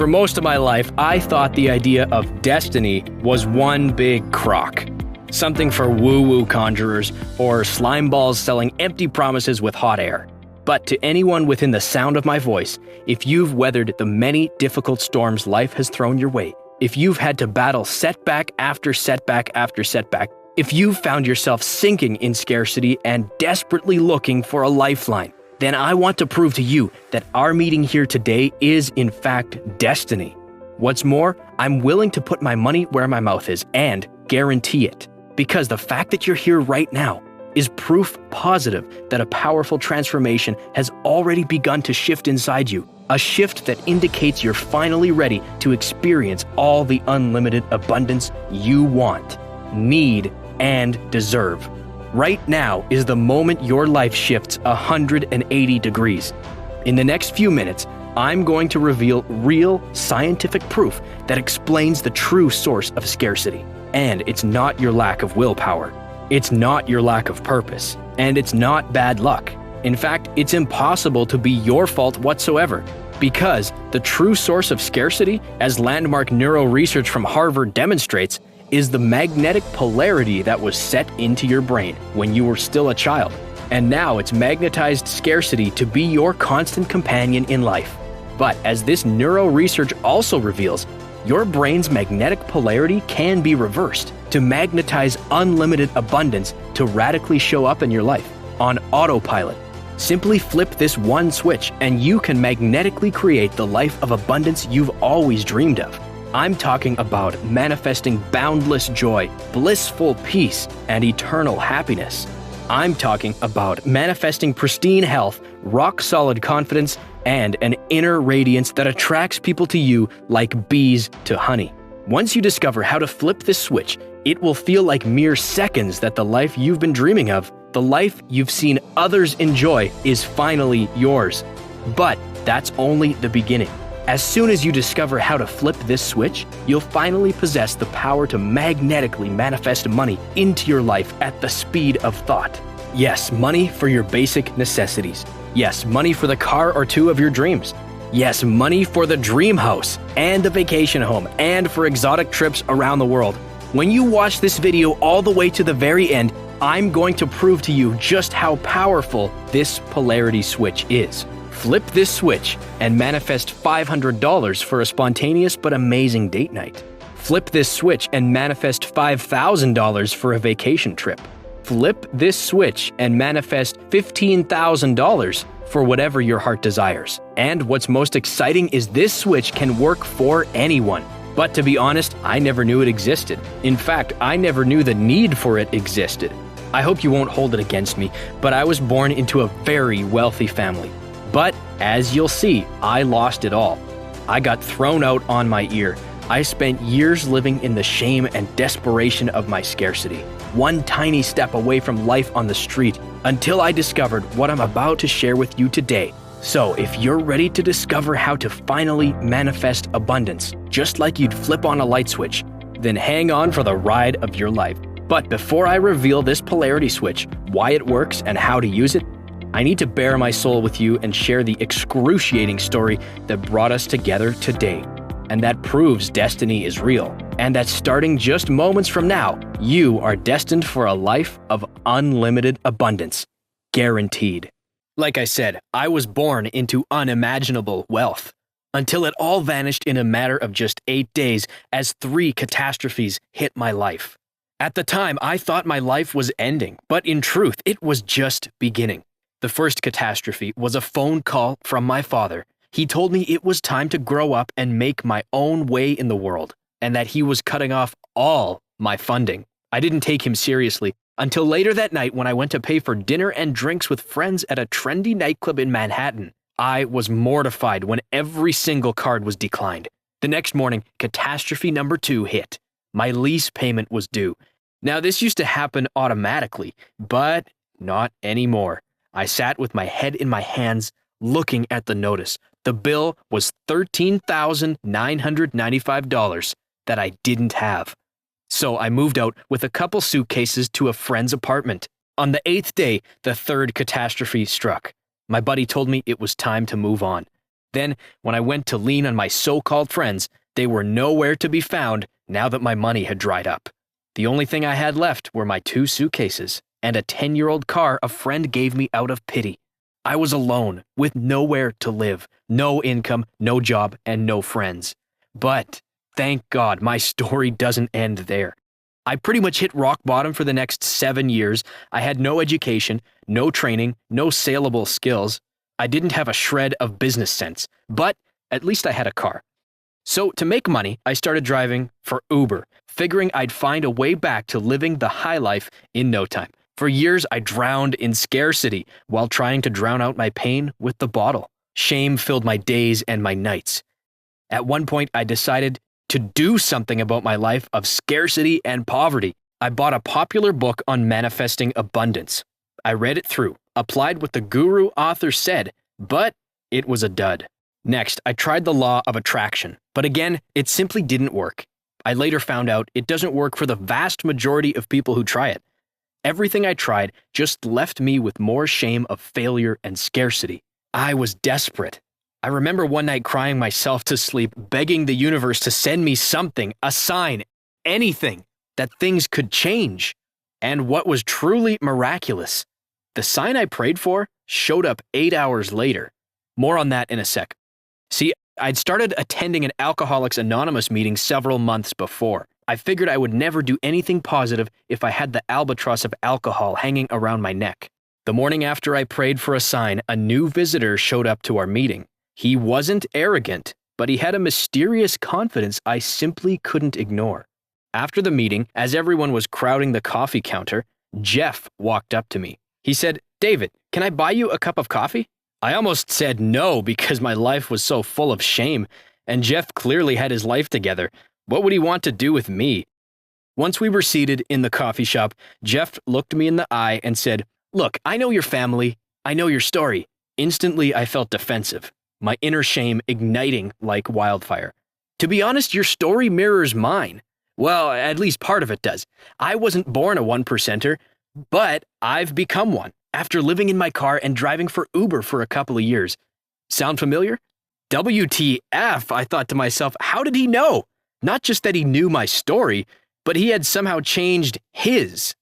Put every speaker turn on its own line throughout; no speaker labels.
For most of my life, I thought the idea of destiny was one big crock. Something for woo-woo conjurers or slime balls selling empty promises with hot air. But to anyone within the sound of my voice, if you've weathered the many difficult storms life has thrown your way, if you've had to battle setback after setback after setback, if you've found yourself sinking in scarcity and desperately looking for a lifeline, then I want to prove to you that our meeting here today is in fact destiny. What's more, I'm willing to put my money where my mouth is and guarantee it. Because the fact that you're here right now is proof positive that a powerful transformation has already begun to shift inside you. A shift that indicates you're finally ready to experience all the unlimited abundance you want, need, and deserve. Right now is the moment your life shifts 180 degrees. In the next few minutes, I'm going to reveal real scientific proof that explains the true source of scarcity. And it's not your lack of willpower. It's not your lack of purpose. And it's not bad luck. In fact, it's impossible to be your fault whatsoever. Because the true source of scarcity, as landmark neuro research from Harvard demonstrates, is the magnetic polarity that was set into your brain when you were still a child. And now it's magnetized scarcity to be your constant companion in life. But as this neuro research also reveals, your brain's magnetic polarity can be reversed to magnetize unlimited abundance to radically show up in your life on autopilot. Simply flip this one switch and you can magnetically create the life of abundance you've always dreamed of. I'm talking about manifesting boundless joy, blissful peace, and eternal happiness. I'm talking about manifesting pristine health, rock-solid confidence, and an inner radiance that attracts people to you like bees to honey. Once you discover how to flip this switch, it will feel like mere seconds that the life you've been dreaming of, the life you've seen others enjoy, is finally yours. But that's only the beginning. As soon as you discover how to flip this switch, you'll finally possess the power to magnetically manifest money into your life at the speed of thought. Yes, money for your basic necessities. Yes, money for the car or two of your dreams. Yes, money for the dream house and the vacation home and for exotic trips around the world. When you watch this video all the way to the very end, I'm going to prove to you just how powerful this polarity switch is. Flip this switch and manifest $500 for a spontaneous but amazing date night. Flip this switch and manifest $5,000 for a vacation trip. Flip this switch and manifest $15,000 for whatever your heart desires. And what's most exciting is this switch can work for anyone. But to be honest, I never knew it existed. In fact, I never knew the need for it existed. I hope you won't hold it against me, but I was born into a very wealthy family. But, as you'll see, I lost it all. I got thrown out on my ear. I spent years living in the shame and desperation of my scarcity, one tiny step away from life on the street, until I discovered what I'm about to share with you today. So, if you're ready to discover how to finally manifest abundance, just like you'd flip on a light switch, then hang on for the ride of your life. But before I reveal this polarity switch, why it works, and how to use it, I need to bare my soul with you and share the excruciating story that brought us together today, and that proves destiny is real, and that starting just moments from now, you are destined for a life of unlimited abundance. Guaranteed. Like I said, I was born into unimaginable wealth, until it all vanished in a matter of just 8 days as 3 catastrophes hit my life. At the time, I thought my life was ending, but in truth, it was just beginning. The first catastrophe was a phone call from my father. He told me it was time to grow up and make my own way in the world, and that he was cutting off all my funding. I didn't take him seriously until later that night when I went to pay for dinner and drinks with friends at a trendy nightclub in Manhattan. I was mortified when every single card was declined. The next morning, catastrophe number 2 hit. My lease payment was due. Now, this used to happen automatically, but not anymore. I sat with my head in my hands, looking at the notice. The bill was $13,995 that I didn't have. So I moved out with a couple suitcases to a friend's apartment. On the 8th day, the third catastrophe struck. My buddy told me it was time to move on. Then, when I went to lean on my so-called friends, they were nowhere to be found now that my money had dried up. The only thing I had left were my 2 suitcases and a 10-year-old car a friend gave me out of pity. I was alone, with nowhere to live, no income, no job, and no friends. But, thank God, my story doesn't end there. I pretty much hit rock bottom for the next 7 years. I had no education, no training, no saleable skills. I didn't have a shred of business sense, but at least I had a car. So to make money, I started driving for Uber, figuring I'd find a way back to living the high life in no time. For years, I drowned in scarcity while trying to drown out my pain with the bottle. Shame filled my days and my nights. At one point, I decided to do something about my life of scarcity and poverty. I bought a popular book on manifesting abundance. I read it through, applied what the guru author said, but it was a dud. Next, I tried the law of attraction, but again, it simply didn't work. I later found out it doesn't work for the vast majority of people who try it. Everything I tried just left me with more shame of failure and scarcity. I was desperate. I remember one night crying myself to sleep, begging the universe to send me something, a sign, anything, that things could change. And what was truly miraculous, the sign I prayed for showed up 8 hours later. More on that in a sec. See, I'd started attending an Alcoholics Anonymous meeting several months before. I figured I would never do anything positive if I had the albatross of alcohol hanging around my neck. The morning after I prayed for a sign, a new visitor showed up to our meeting. He wasn't arrogant, but he had a mysterious confidence I simply couldn't ignore. After the meeting, as everyone was crowding the coffee counter, Jeff walked up to me. He said, "David, can I buy you a cup of coffee?" I almost said no because my life was so full of shame, and Jeff clearly had his life together. What would he want to do with me? Once we were seated in the coffee shop, Jeff looked me in the eye and said, "Look, I know your family. I know your story." Instantly, I felt defensive, my inner shame igniting like wildfire. "To be honest, your story mirrors mine." Well, at least part of it does. I wasn't born a 1%er, but I've become one after living in my car and driving for Uber for a couple of years. Sound familiar? WTF, I thought to myself, how did he know? Not just that he knew my story, but he had somehow changed his.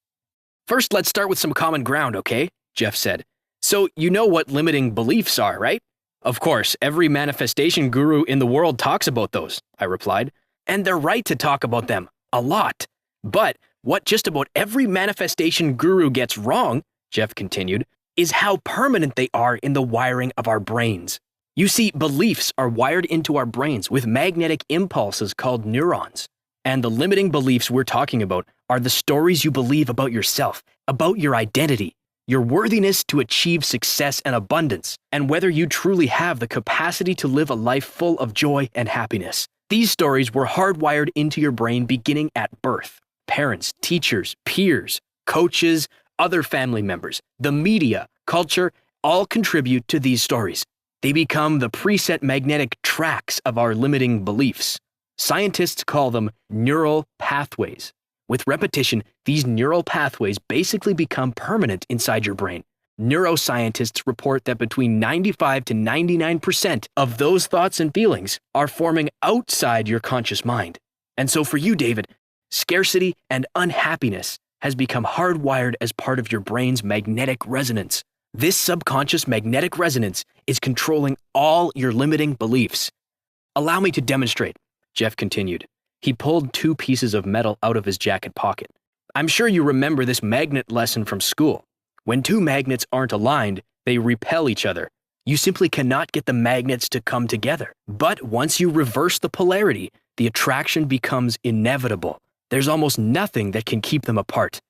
"First, let's start with some common ground, okay?" Jeff said. "So you know what limiting beliefs are, right?" "Of course, every manifestation guru in the world talks about those," I replied. "And they're right to talk about them, a lot. But what just about every manifestation guru gets wrong," Jeff continued, "is how permanent they are in the wiring of our brains. You see, beliefs are wired into our brains with magnetic impulses called neurons. And the limiting beliefs we're talking about are the stories you believe about yourself, about your identity, your worthiness to achieve success and abundance, and whether you truly have the capacity to live a life full of joy and happiness. These stories were hardwired into your brain beginning at birth. Parents, teachers, peers, coaches, other family members, the media, culture, all contribute to these stories. They become the preset magnetic tracks of our limiting beliefs. Scientists call them neural pathways. With repetition, these neural pathways basically become permanent inside your brain. Neuroscientists report that between 95 to 99% of those thoughts and feelings are forming outside your conscious mind. And so for you, David, scarcity and unhappiness has become hardwired as part of your brain's magnetic resonance. This subconscious magnetic resonance is controlling all your limiting beliefs. "Allow me to demonstrate," Jeff continued. He pulled 2 pieces of metal out of his jacket pocket. "I'm sure you remember this magnet lesson from school. When 2 magnets aren't aligned, they repel each other. You simply cannot get the magnets to come together. But once you reverse the polarity, the attraction becomes inevitable. There's almost nothing that can keep them apart."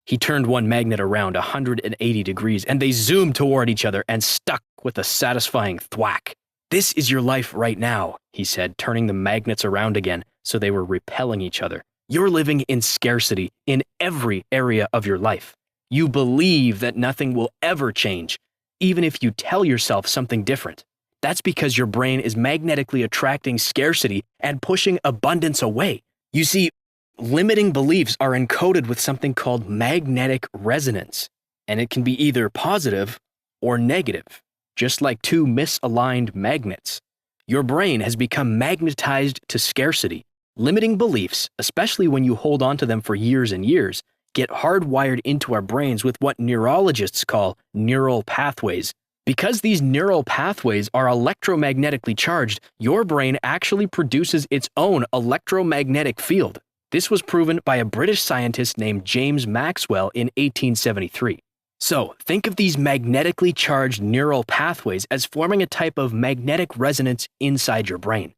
He turned one magnet around 180 degrees, and they zoomed toward each other and stuck with a satisfying thwack. "This is your life right now," he said, turning the magnets around again so they were repelling each other. "You're living in scarcity in every area of your life. You believe that nothing will ever change, even if you tell yourself something different. That's because your brain is magnetically attracting scarcity and pushing abundance away. You see, limiting beliefs are encoded with something called magnetic resonance, and it can be either positive or negative. just like two misaligned magnets. Your brain has become magnetized to scarcity. Limiting beliefs, especially when you hold on to them for years and years, get hardwired into our brains with what neurologists call neural pathways. Because these neural pathways are electromagnetically charged, your brain actually produces its own electromagnetic field. This was proven by a British scientist named James Maxwell in 1873. So, think of these magnetically charged neural pathways as forming a type of magnetic resonance inside your brain.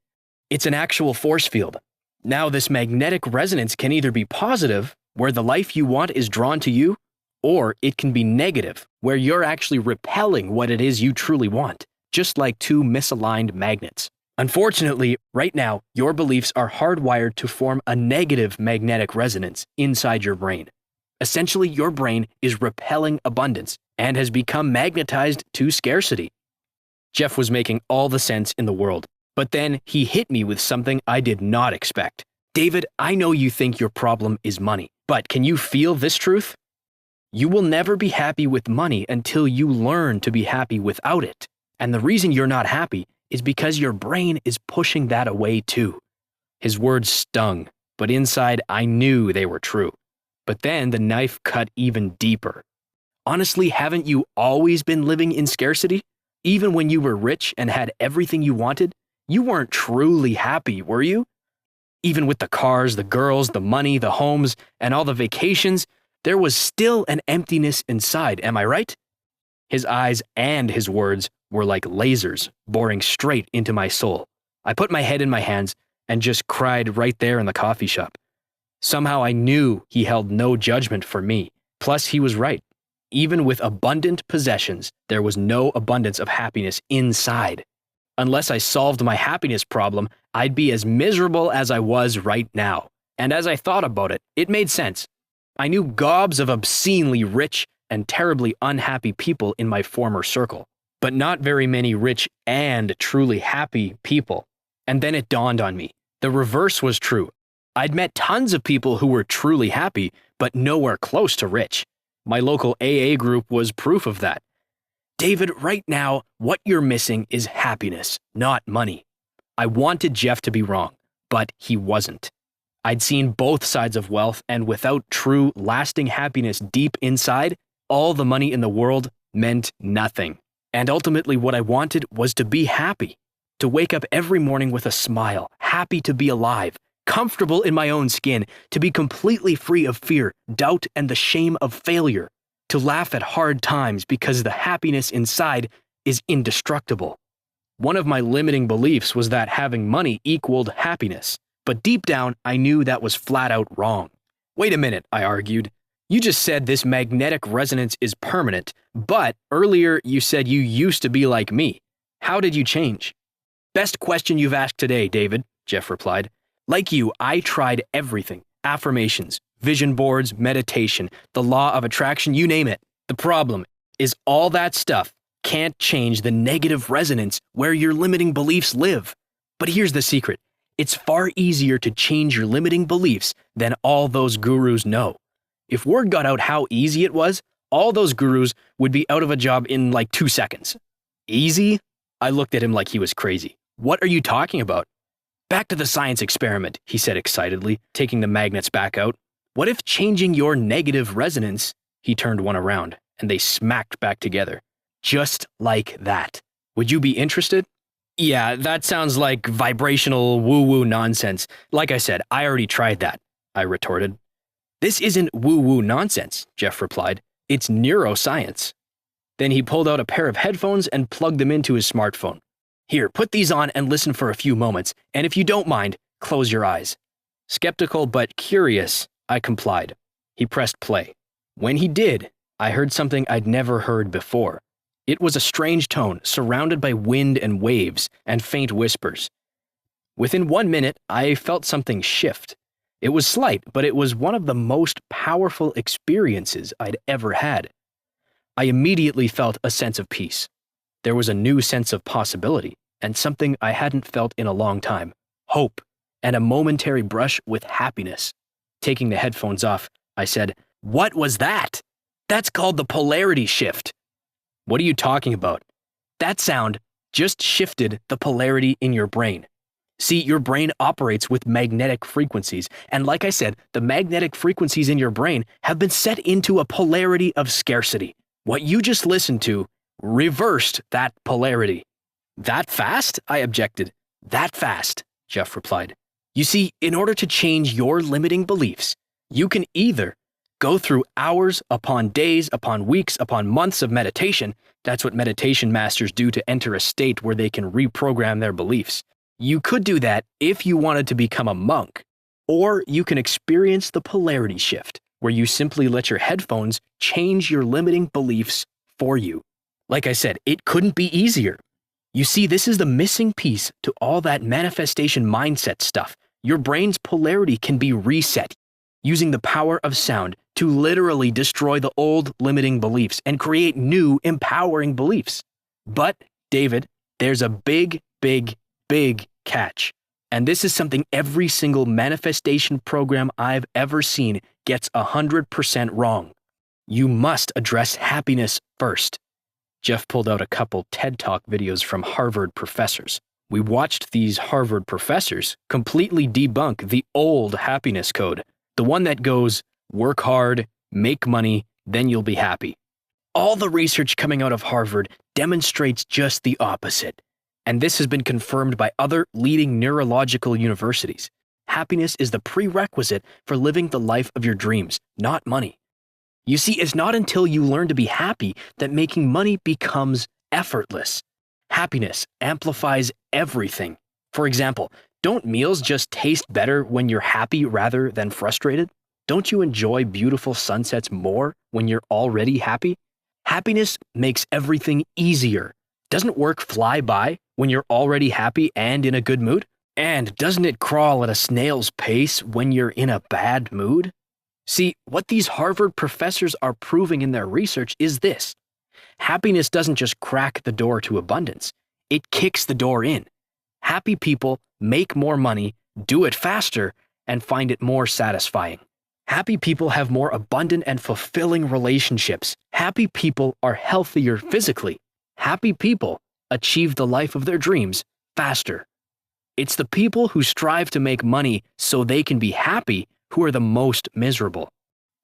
It's an actual force field. Now, this magnetic resonance can either be positive, where the life you want is drawn to you, or it can be negative, where you're actually repelling what it is you truly want, just like two misaligned magnets. Unfortunately, right now, your beliefs are hardwired to form a negative magnetic resonance inside your brain. Essentially, your brain is repelling abundance and has become magnetized to scarcity. Jeff was making all the sense in the world, but then he hit me with something I did not expect. David, I know you think your problem is money, but can you feel this truth? You will never be happy with money until you learn to be happy without it. And the reason you're not happy is because your brain is pushing that away too. His words stung, but inside I knew they were true. But then the knife cut even deeper. Honestly, haven't you always been living in scarcity? Even when you were rich and had everything you wanted, you weren't truly happy, were you? Even with the cars, the girls, the money, the homes, and all the vacations, there was still an emptiness inside, am I right? His eyes and his words were like lasers boring straight into my soul. I put my head in my hands and just cried right there in the coffee shop. Somehow I knew he held no judgment for me. Plus, he was right. Even with abundant possessions, there was no abundance of happiness inside. Unless I solved my happiness problem, I'd be as miserable as I was right now. And as I thought about it, it made sense. I knew gobs of obscenely rich and terribly unhappy people in my former circle, but not very many rich and truly happy people. And then it dawned on me. The reverse was true. I'd met tons of people who were truly happy, but nowhere close to rich. My local AA group was proof of that. David, right now, what you're missing is happiness, not money. I wanted Jeff to be wrong, but he wasn't. I'd seen both sides of wealth, and without true, lasting happiness deep inside, all the money in the world meant nothing. And ultimately, what I wanted was to be happy, to wake up every morning with a smile, happy to be alive, comfortable in my own skin, to be completely free of fear, doubt, and the shame of failure, to laugh at hard times because the happiness inside is indestructible. One of my limiting beliefs was that having money equaled happiness. But deep down, I knew that was flat out wrong. Wait a minute, I argued. You just said this magnetic resonance is permanent, but earlier you said you used to be like me. How did you change? Best question you've asked today, David, Jeff replied. Like you, I tried everything. Affirmations, vision boards, meditation, the law of attraction, you name it. The problem is all that stuff can't change the negative resonance where your limiting beliefs live. But here's the secret. It's far easier to change your limiting beliefs than all those gurus know. If word got out how easy it was, all those gurus would be out of a job in like 2 seconds. Easy? I looked at him like he was crazy. What are you talking about? Back to the science experiment, he said excitedly, taking the magnets back out. What if changing your negative resonance? He turned one around, and they smacked back together. Just like that. Would you be interested? Yeah, that sounds like vibrational woo-woo nonsense. Like I said, I already tried that, I retorted. This isn't woo-woo nonsense, Jeff replied. It's neuroscience. Then he pulled out a pair of headphones and plugged them into his smartphone. Here, put these on and listen for a few moments, and if you don't mind, close your eyes. Skeptical but curious, I complied. He pressed play. When he did, I heard something I'd never heard before. It was a strange tone, surrounded by wind and waves and faint whispers. Within 1 minute, I felt something shift. It was slight, but it was one of the most powerful experiences I'd ever had. I immediately felt a sense of peace. There was a new sense of possibility, and something I hadn't felt in a long time, hope, and a momentary brush with happiness. Taking the headphones off, I said, "What was that? That's called the polarity shift." "What are you talking about?" That sound just shifted the polarity in your brain. See, your brain operates with magnetic frequencies, and like I said, the magnetic frequencies in your brain have been set into a polarity of scarcity. What you just listened to reversed that polarity. That fast? I objected. That fast, Jeff replied. You see, in order to change your limiting beliefs, you can either go through hours upon days, upon weeks, upon months of meditation. That's what meditation masters do to enter a state where they can reprogram their beliefs. You could do that if you wanted to become a monk, or you can experience the polarity shift, where you simply let your headphones change your limiting beliefs for you. Like I said, it couldn't be easier. You see, this is the missing piece to all that manifestation mindset stuff. Your brain's polarity can be reset using the power of sound to literally destroy the old limiting beliefs and create new empowering beliefs. But, David, there's a big catch. And this is something every single manifestation program I've ever seen gets 100% wrong. You must address happiness first. Jeff pulled out a couple TED Talk videos from Harvard professors. We watched these Harvard professors completely debunk the old happiness code, the one that goes, work hard, make money, then you'll be happy. All the research coming out of Harvard demonstrates just the opposite. And this has been confirmed by other leading neurological universities. Happiness is the prerequisite for living the life of your dreams, not money. You see, it's not until you learn to be happy that making money becomes effortless. Happiness amplifies everything. For example, don't meals just taste better when you're happy rather than frustrated? Don't you enjoy beautiful sunsets more when you're already happy? Happiness makes everything easier. Doesn't work fly by when you're already happy and in a good mood? And doesn't it crawl at a snail's pace when you're in a bad mood? See, what these Harvard professors are proving in their research is this. Happiness doesn't just crack the door to abundance. It kicks the door in. Happy people make more money, do it faster, and find it more satisfying. Happy people have more abundant and fulfilling relationships. Happy people are healthier physically. Happy people achieve the life of their dreams faster. It's the people who strive to make money so they can be happy who are the most miserable.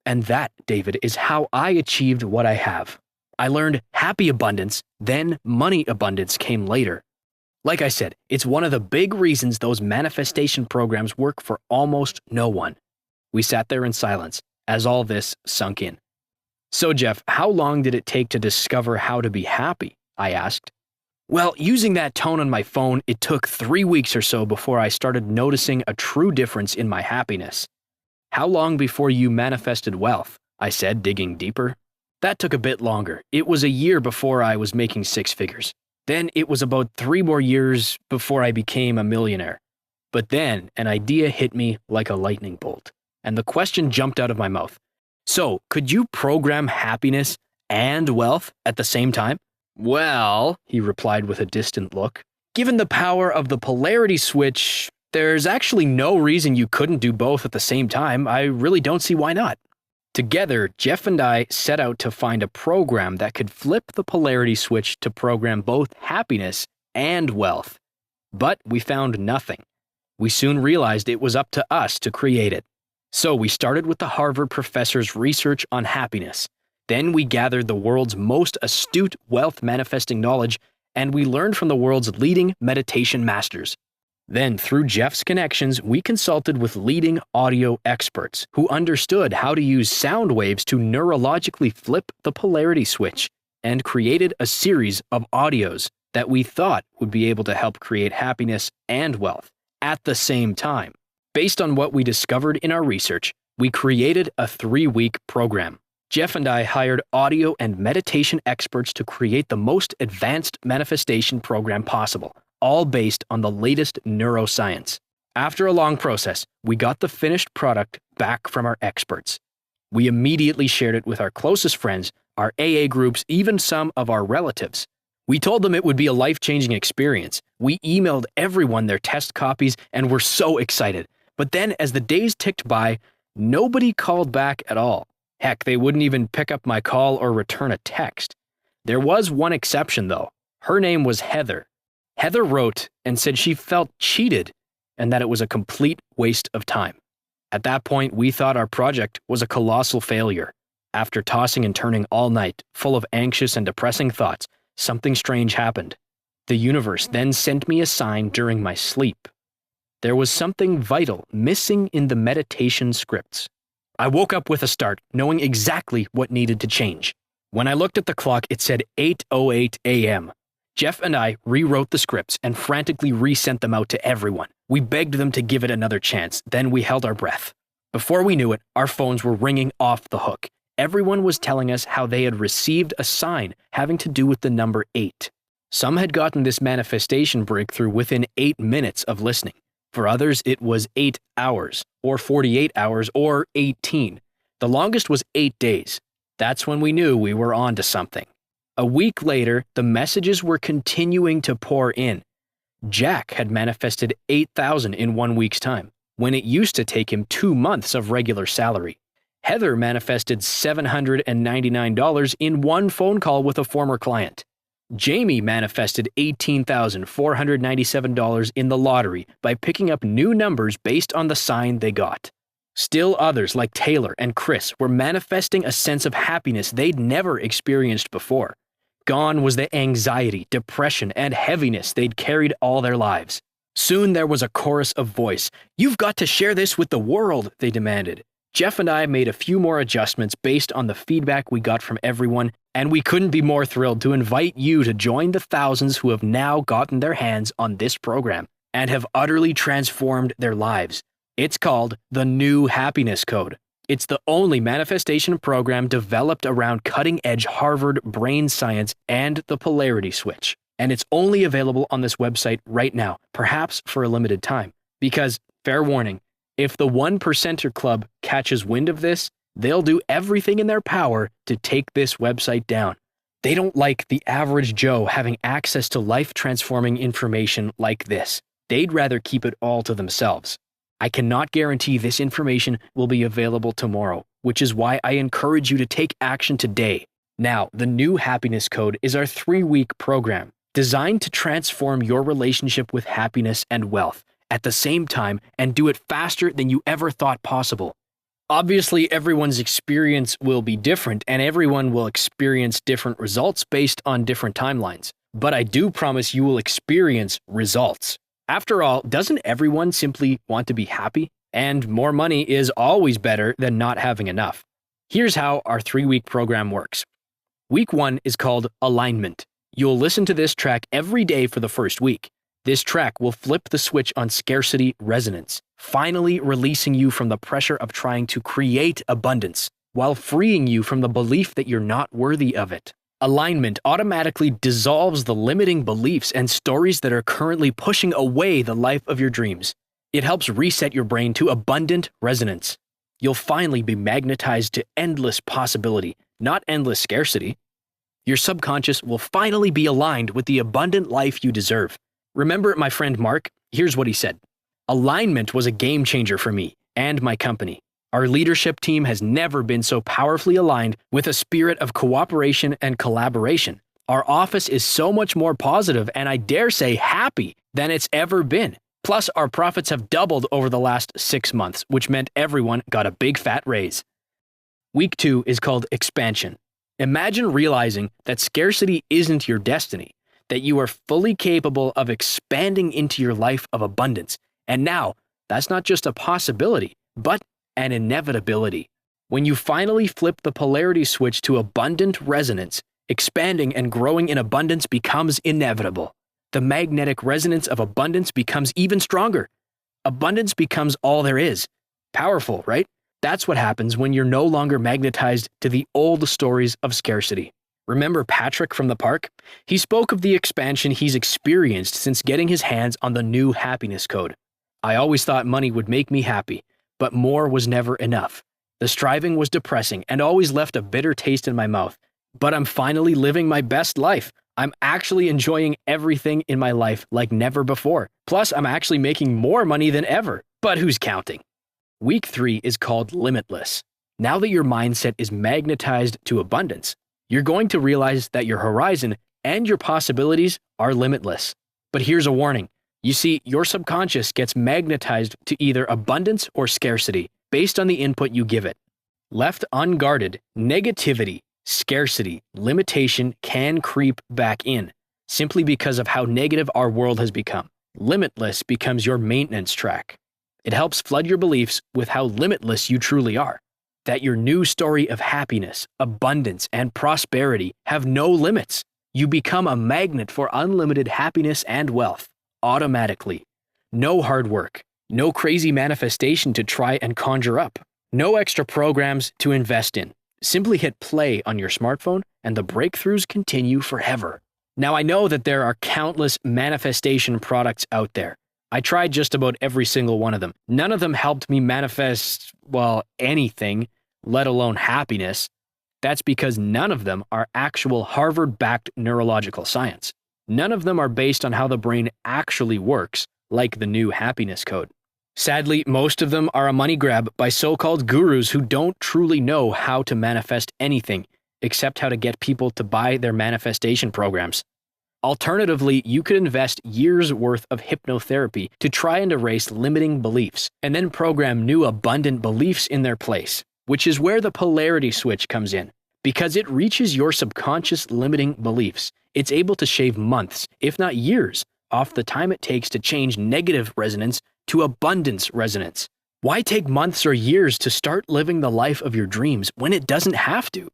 And that, David, is how I achieved what I have. I learned happy abundance, then money abundance came later. Like I said, it's one of the big reasons those manifestation programs work for almost no one. We sat there in silence as all this sunk in. So, Jeff, how long did it take to discover how to be happy? I asked. Well, using that tone on my phone, it took 3 weeks or so before I started noticing a true difference in my happiness. How long before you manifested wealth? I said, digging deeper. That took a bit longer. It was a year before I was making 6 figures. Then it was about 3 more years before I became a millionaire. But then an idea hit me like a lightning bolt, and the question jumped out of my mouth. So, could you program happiness and wealth at the same time? Well, he replied with a distant look, given the power of the polarity switch, there's actually no reason you couldn't do both at the same time. I really don't see why not. Together, Jeff and I set out to find a program that could flip the polarity switch to program both happiness and wealth. But we found nothing. We soon realized it was up to us to create it. So we started with the Harvard professor's research on happiness. Then we gathered the world's most astute wealth manifesting knowledge, and we learned from the world's leading meditation masters. Then, through Jeff's connections, we consulted with leading audio experts who understood how to use sound waves to neurologically flip the polarity switch, and created a series of audios that we thought would be able to help create happiness and wealth at the same time. Based on what we discovered in our research, we created a 3-week program. Jeff and I hired audio and meditation experts to create the most advanced manifestation program possible, all based on the latest neuroscience. After a long process, we got the finished product back from our experts. We immediately shared it with our closest friends, our AA groups, even some of our relatives. We told them it would be a life-changing experience. We emailed everyone their test copies and were so excited. But then, as the days ticked by, nobody called back at all. Heck, they wouldn't even pick up my call or return a text. There was one exception, though. Her name was Heather. Heather wrote and said she felt cheated and that it was a complete waste of time. At that point, we thought our project was a colossal failure. After tossing and turning all night, full of anxious and depressing thoughts, something strange happened. The universe then sent me a sign during my sleep. There was something vital missing in the meditation scripts. I woke up with a start, knowing exactly what needed to change. When I looked at the clock, it said 8:08 a.m. Jeff and I rewrote the scripts and frantically resent them out to everyone. We begged them to give it another chance, then we held our breath. Before we knew it, our phones were ringing off the hook. Everyone was telling us how they had received a sign having to do with the number 8. Some had gotten this manifestation breakthrough within 8 minutes of listening. For others, it was 8 hours, or 48 hours, or 18. The longest was 8 days. That's when we knew we were onto something. A week later, the messages were continuing to pour in. Jack had manifested $8,000 in 1 week's time, when it used to take him 2 months of regular salary. Heather manifested $799 in one phone call with a former client. Jamie manifested $18,497 in the lottery by picking up new numbers based on the sign they got. Still others, like Taylor and Chris, were manifesting a sense of happiness they'd never experienced before. Gone was the anxiety, depression, and heaviness they'd carried all their lives. Soon there was a chorus of voice. "You've got to share this with the world," they demanded. Jeff and I made a few more adjustments based on the feedback we got from everyone, and we couldn't be more thrilled to invite you to join the thousands who have now gotten their hands on this program and have utterly transformed their lives. It's called the New Happiness Code. It's the only manifestation program developed around cutting-edge Harvard brain science and the Polarity switch. And it's only available on this website right now, perhaps for a limited time. Because, fair warning, if the 1%er Club catches wind of this, they'll do everything in their power to take this website down. They don't like the average Joe having access to life-transforming information like this. They'd rather keep it all to themselves. I cannot guarantee this information will be available tomorrow, which is why I encourage you to take action today. Now, the New Happiness Code is our 3-week program designed to transform your relationship with happiness and wealth at the same time and do it faster than you ever thought possible. Obviously, everyone's experience will be different and everyone will experience different results based on different timelines. But I do promise you will experience results. After all, doesn't everyone simply want to be happy? And more money is always better than not having enough. Here's how our 3-week program works. Week 1 is called Alignment. You'll listen to this track every day for the first week. This track will flip the switch on scarcity resonance, finally releasing you from the pressure of trying to create abundance, while freeing you from the belief that you're not worthy of it. Alignment automatically dissolves the limiting beliefs and stories that are currently pushing away the life of your dreams. It helps reset your brain to abundant resonance. You'll finally be magnetized to endless possibility, not endless scarcity. Your subconscious will finally be aligned with the abundant life you deserve. Remember my friend Mark? Here's what he said. Alignment was a game changer for me and my company. Our leadership team has never been so powerfully aligned with a spirit of cooperation and collaboration. Our office is so much more positive and I dare say happy than it's ever been. Plus, our profits have doubled over the last 6 months, which meant everyone got a big fat raise. Week 2 is called Expansion. Imagine realizing that scarcity isn't your destiny, that you are fully capable of expanding into your life of abundance. And now, that's not just a possibility, but an inevitability. When you finally flip the polarity switch to abundant resonance, expanding and growing in abundance becomes inevitable. The magnetic resonance of abundance becomes even stronger. Abundance becomes all there is. Powerful, right? That's what happens when you're no longer magnetized to the old stories of scarcity. Remember Patrick from the park? He spoke of the expansion he's experienced since getting his hands on the New Happiness Code. I always thought money would make me happy, but more was never enough. The striving was depressing and always left a bitter taste in my mouth. But I'm finally living my best life. I'm actually enjoying everything in my life like never before. Plus, I'm actually making more money than ever. But who's counting? Week 3 is called Limitless. Now that your mindset is magnetized to abundance, you're going to realize that your horizon and your possibilities are limitless. But here's a warning. You see, your subconscious gets magnetized to either abundance or scarcity based on the input you give it. Left unguarded, negativity, scarcity, limitation can creep back in, simply because of how negative our world has become. Limitless becomes your maintenance track. It helps flood your beliefs with how limitless you truly are. That your new story of happiness, abundance, and prosperity have no limits. You become a magnet for unlimited happiness and wealth, automatically. No hard work, no crazy manifestation to try and conjure up, no extra programs to invest in. Simply hit play on your smartphone and the breakthroughs continue forever. Now, I know that there are countless manifestation products out there. I tried just about every single one of them. None of them helped me manifest, well, anything, let alone happiness. That's because none of them are actual Harvard-backed neurological science. None of them are based on how the brain actually works, like the new happiness code. Sadly, most of them are a money grab by so-called gurus who don't truly know how to manifest anything, except how to get people to buy their manifestation programs. Alternatively, you could invest years' worth of hypnotherapy to try and erase limiting beliefs, and then program new abundant beliefs in their place, which is where the polarity switch comes in. Because it reaches your subconscious limiting beliefs, it's able to shave months, if not years, off the time it takes to change negative resonance to abundance resonance. Why take months or years to start living the life of your dreams when it doesn't have to?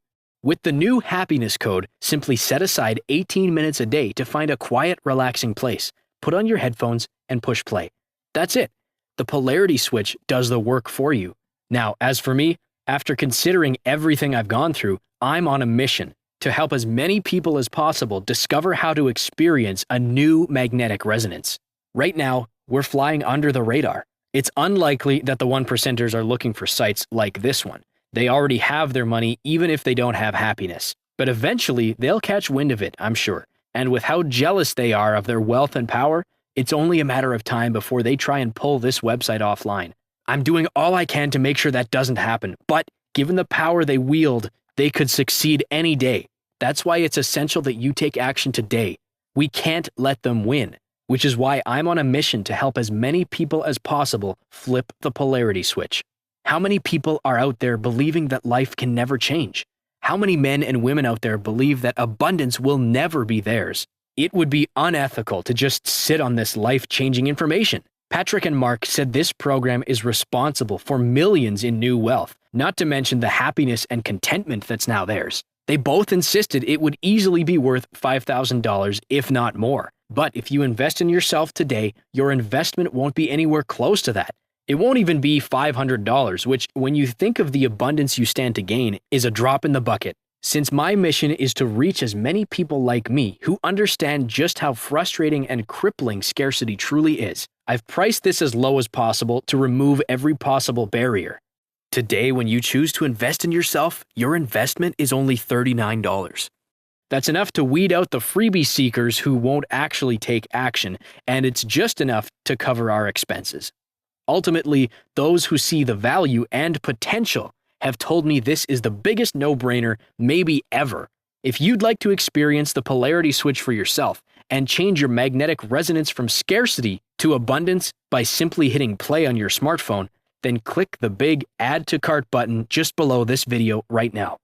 With the new happiness code, simply set aside 18 minutes a day to find a quiet, relaxing place, put on your headphones, and push play. That's it. The polarity switch does the work for you. Now, as for me, after considering everything I've gone through, I'm on a mission to help as many people as possible discover how to experience a new magnetic resonance. Right now, we're flying under the radar. It's unlikely that the 1%ers are looking for sites like this one. They already have their money even if they don't have happiness. But eventually, they'll catch wind of it, I'm sure. And with how jealous they are of their wealth and power, it's only a matter of time before they try and pull this website offline. I'm doing all I can to make sure that doesn't happen, but given the power they wield, they could succeed any day. That's why it's essential that you take action today. We can't let them win, which is why I'm on a mission to help as many people as possible flip the polarity switch. How many people are out there believing that life can never change? How many men and women out there believe that abundance will never be theirs? It would be unethical to just sit on this life-changing information. Patrick and Mark said this program is responsible for millions in new wealth, not to mention the happiness and contentment that's now theirs. They both insisted it would easily be worth $5,000, if not more. But if you invest in yourself today, your investment won't be anywhere close to that. It won't even be $500, which, when you think of the abundance you stand to gain, is a drop in the bucket. Since my mission is to reach as many people like me who understand just how frustrating and crippling scarcity truly is, I've priced this as low as possible to remove every possible barrier. Today, when you choose to invest in yourself, your investment is only $39. That's enough to weed out the freebie seekers who won't actually take action, and it's just enough to cover our expenses. Ultimately, those who see the value and potential have told me this is the biggest no-brainer maybe ever. If you'd like to experience the polarity switch for yourself and change your magnetic resonance from scarcity to abundance by simply hitting play on your smartphone, then click the big Add to Cart button just below this video right now.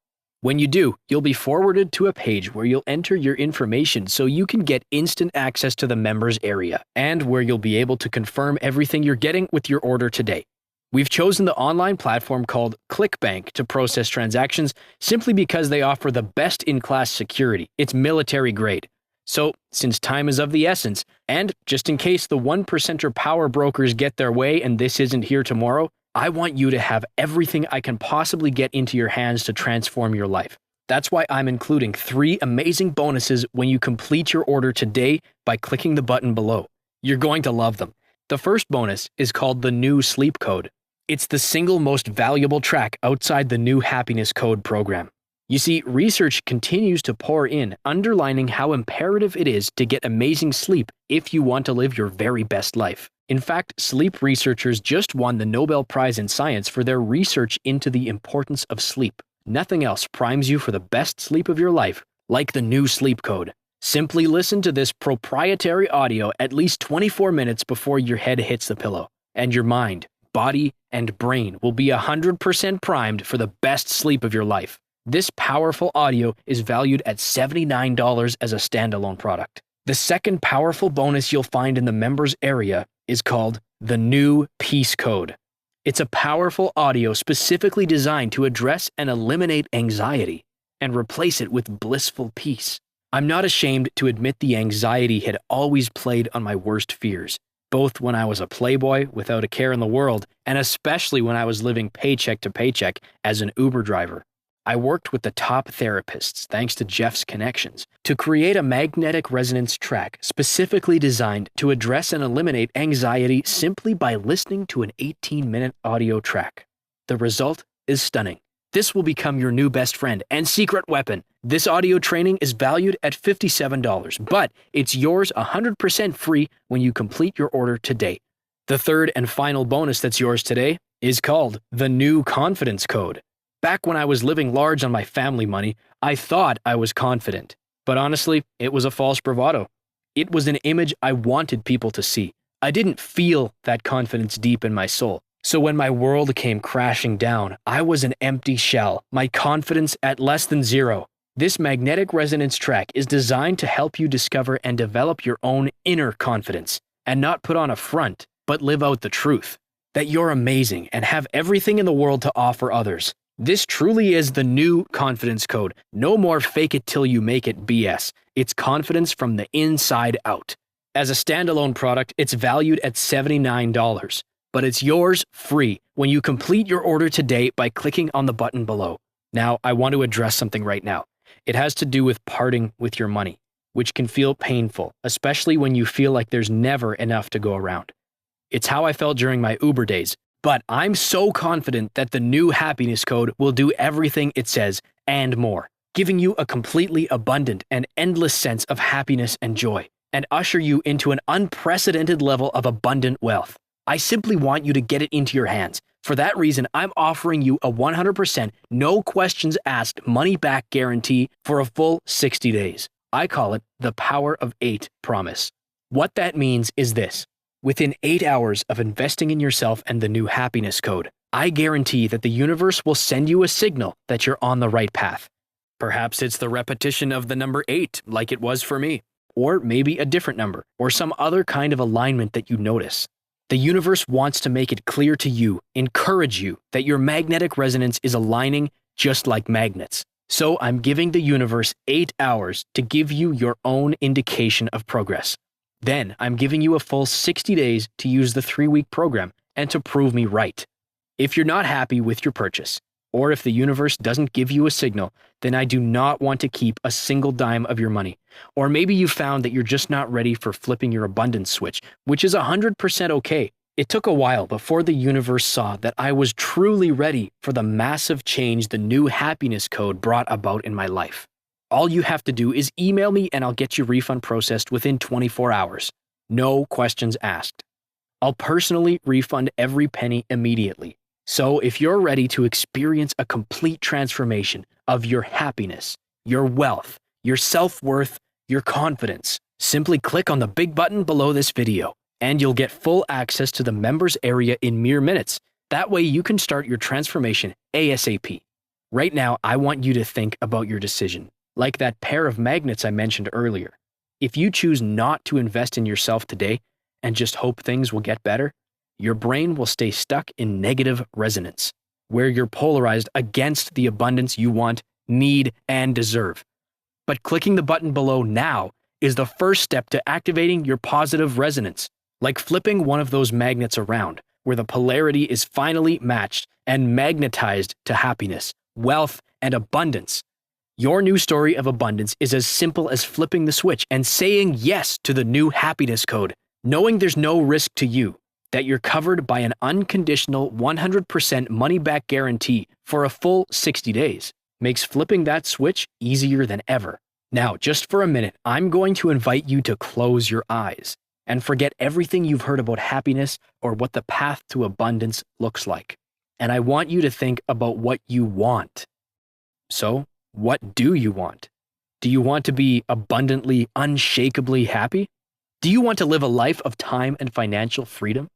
When you do, you'll be forwarded to a page where you'll enter your information so you can get instant access to the members area, and where you'll be able to confirm everything you're getting with your order today. We've chosen the online platform called ClickBank to process transactions simply because they offer the best-in-class security. It's military grade. So, since time is of the essence, and just in case the 1%er power brokers get their way and this isn't here tomorrow, I want you to have everything I can possibly get into your hands to transform your life. That's why I'm including 3 amazing bonuses when you complete your order today by clicking the button below. You're going to love them. The first bonus is called the New Sleep Code. It's the single most valuable track outside the New Happiness Code program. You see, research continues to pour in, underlining how imperative it is to get amazing sleep if you want to live your very best life. In fact, sleep researchers just won the Nobel Prize in Science for their research into the importance of sleep. Nothing else primes you for the best sleep of your life like the New Sleep Code. Simply listen to this proprietary audio at least 24 minutes before your head hits the pillow, and your mind, body, and brain will be 100% primed for the best sleep of your life. This powerful audio is valued at $79 as a standalone product. The second powerful bonus you'll find in the members area is called the New Peace Code. It's a powerful audio specifically designed to address and eliminate anxiety and replace it with blissful peace. I'm not ashamed to admit the anxiety had always played on my worst fears, both when I was a playboy without a care in the world and especially when I was living paycheck to paycheck as an Uber driver. I worked with the top therapists, thanks to Jeff's connections, to create a magnetic resonance track specifically designed to address and eliminate anxiety simply by listening to an 18-minute audio track. The result is stunning. This will become your new best friend and secret weapon. This audio training is valued at $57, but it's yours 100% free when you complete your order today. The third and final bonus that's yours today is called the New Confidence Code. Back when I was living large on my family money, I thought I was confident. But honestly, it was a false bravado. It was an image I wanted people to see. I didn't feel that confidence deep in my soul. So when my world came crashing down, I was an empty shell, my confidence at less than zero. This magnetic resonance track is designed to help you discover and develop your own inner confidence, and not put on a front, but live out the truth. That you're amazing and have everything in the world to offer others. This truly is the new confidence code. No more fake it till you make it BS. It's confidence from the inside out. As a standalone product, it's valued at $79, but it's yours free when you complete your order today by clicking on the button below. Now, I want to address something right now. It has to do with parting with your money, which can feel painful, especially when you feel like there's never enough to go around. It's how I felt during my Uber days. But I'm so confident that the new happiness code will do everything it says and more, giving you a completely abundant and endless sense of happiness and joy, and usher you into an unprecedented level of abundant wealth. I simply want you to get it into your hands. For that reason, I'm offering you a 100% no questions asked money back guarantee for a full 60 days. I call it the Power of 8 promise. What that means is this. Within 8 hours of investing in yourself and the new happiness code, I guarantee that the universe will send you a signal that you're on the right path. Perhaps it's the repetition of the number 8, like it was for me, or maybe a different number, or some other kind of alignment that you notice. The universe wants to make it clear to you, encourage you, that your magnetic resonance is aligning just like magnets. So I'm giving the universe 8 hours to give you your own indication of progress. Then I'm giving you a full 60 days to use the 3-week program and to prove me right. If you're not happy with your purchase, or if the universe doesn't give you a signal, then I do not want to keep a single dime of your money. Or maybe you found that you're just not ready for flipping your abundance switch, which is 100% okay. It took a while before the universe saw that I was truly ready for the massive change the new happiness code brought about in my life. All you have to do is email me and I'll get your refund processed within 24 hours. No questions asked. I'll personally refund every penny immediately. So if you're ready to experience a complete transformation of your happiness, your wealth, your self-worth, your confidence, simply click on the big button below this video and you'll get full access to the members area in mere minutes. That way you can start your transformation ASAP. Right now, I want you to think about your decision. Like that pair of magnets I mentioned earlier. If you choose not to invest in yourself today and just hope things will get better, your brain will stay stuck in negative resonance, where you're polarized against the abundance you want, need, and deserve. But clicking the button below now is the first step to activating your positive resonance, like flipping one of those magnets around, where the polarity is finally matched and magnetized to happiness, wealth, and abundance. Your new story of abundance is as simple as flipping the switch and saying yes to the new happiness code, knowing there's no risk to you, that you're covered by an unconditional 100% money-back guarantee for a full 60 days. Makes flipping that switch easier than ever. Now, just for a minute, I'm going to invite you to close your eyes and forget everything you've heard about happiness or what the path to abundance looks like. And I want you to think about what you want. So, what do you want? Do you want to be abundantly, unshakably happy? Do you want to live a life of time and financial freedom?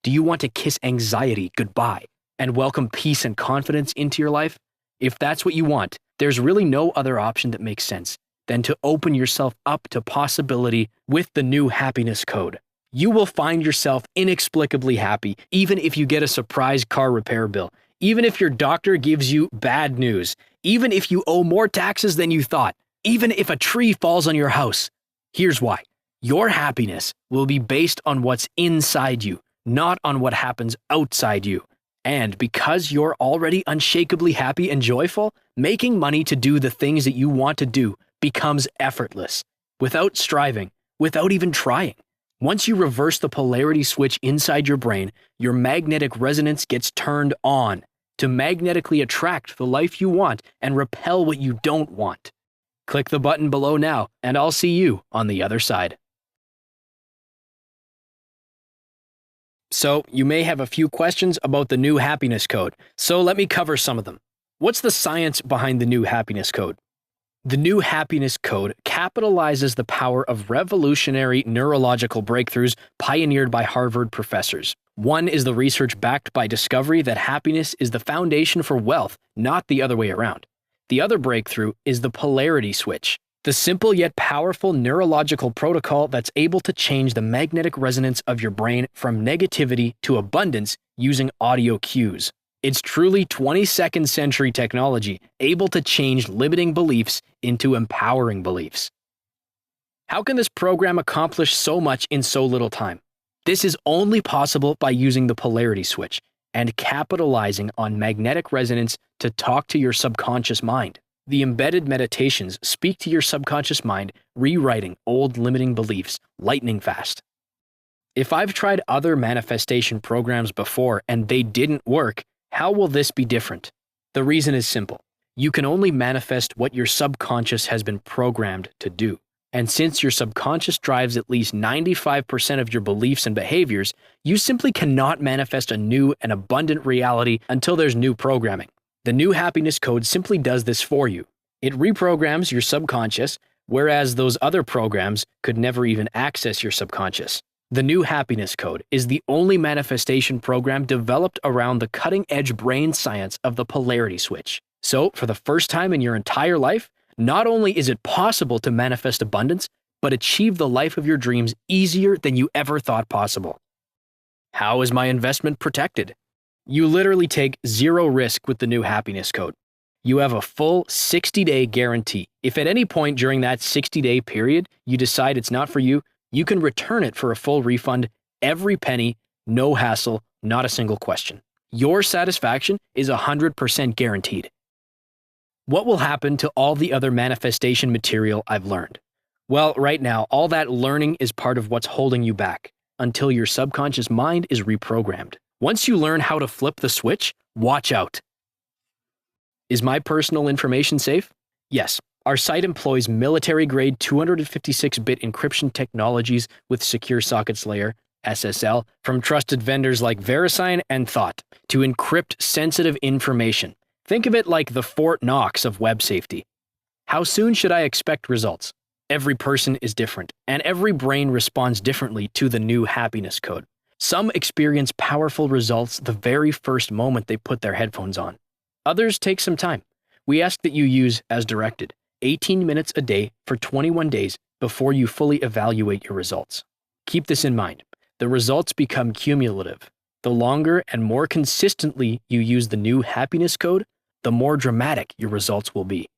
Do you want to kiss anxiety goodbye and welcome peace and confidence into your life? If that's what you want, there's really no other option that makes sense than to open yourself up to possibility with the new happiness code. You will find yourself inexplicably happy, even if you get a surprise car repair bill, even if your doctor gives you bad news, even if you owe more taxes than you thought, even if a tree falls on your house. Here's why. Your happiness will be based on what's inside you, not on what happens outside you. And because you're already unshakably happy and joyful, making money to do the things that you want to do becomes effortless, without striving, without even trying. Once you reverse the polarity switch inside your brain, your magnetic resonance gets turned on to magnetically attract the life you want and repel what you don't want. Click the button below now, and I'll see you on the other side. So, you may have a few questions about the new happiness code, so let me cover some of them. What's the science behind the new happiness code? The new happiness code capitalizes the power of revolutionary neurological breakthroughs pioneered by Harvard professors. One is the research backed by discovery that happiness is the foundation for wealth, not the other way around. The other breakthrough is the polarity switch, the simple yet powerful neurological protocol that's able to change the magnetic resonance of your brain from negativity to abundance using audio cues. It's truly 22nd century technology, able to change limiting beliefs into empowering beliefs. How can this program accomplish so much in so little time? This is only possible by using the polarity switch and capitalizing on magnetic resonance to talk to your subconscious mind. The embedded meditations speak to your subconscious mind, rewriting old limiting beliefs lightning fast. If I've tried other manifestation programs before and they didn't work, how will this be different? The reason is simple. You can only manifest what your subconscious has been programmed to do. And since your subconscious drives at least 95% of your beliefs and behaviors, you simply cannot manifest a new and abundant reality until there's new programming. The new happiness code simply does this for you. It reprograms your subconscious, whereas those other programs could never even access your subconscious. The new happiness code is the only manifestation program developed around the cutting-edge brain science of the polarity switch. So, for the first time in your entire life, not only is it possible to manifest abundance, but achieve the life of your dreams easier than you ever thought possible. How is my investment protected? You literally take zero risk with the new happiness code. You have a full 60-day guarantee. If at any point during that 60-day period you decide it's not for you, you can return it for a full refund, every penny, no hassle, not a single question. Your satisfaction is 100% guaranteed. What will happen to all the other manifestation material I've learned? Well, right now, all that learning is part of what's holding you back until your subconscious mind is reprogrammed. Once you learn how to flip the switch, watch out. Is my personal information safe? Yes. Our site employs military-grade 256-bit encryption technologies with Secure Sockets Layer, SSL, from trusted vendors like Veselin and Thought to encrypt sensitive information. Think of it like the Fort Knox of web safety. How soon should I expect results? Every person is different, and every brain responds differently to the new happiness code. Some experience powerful results the very first moment they put their headphones on. Others take some time. We ask that you use, as directed, 18 minutes a day for 21 days before you fully evaluate your results. Keep this in mind. The results become cumulative. The longer and more consistently you use the new happiness code, the more dramatic your results will be.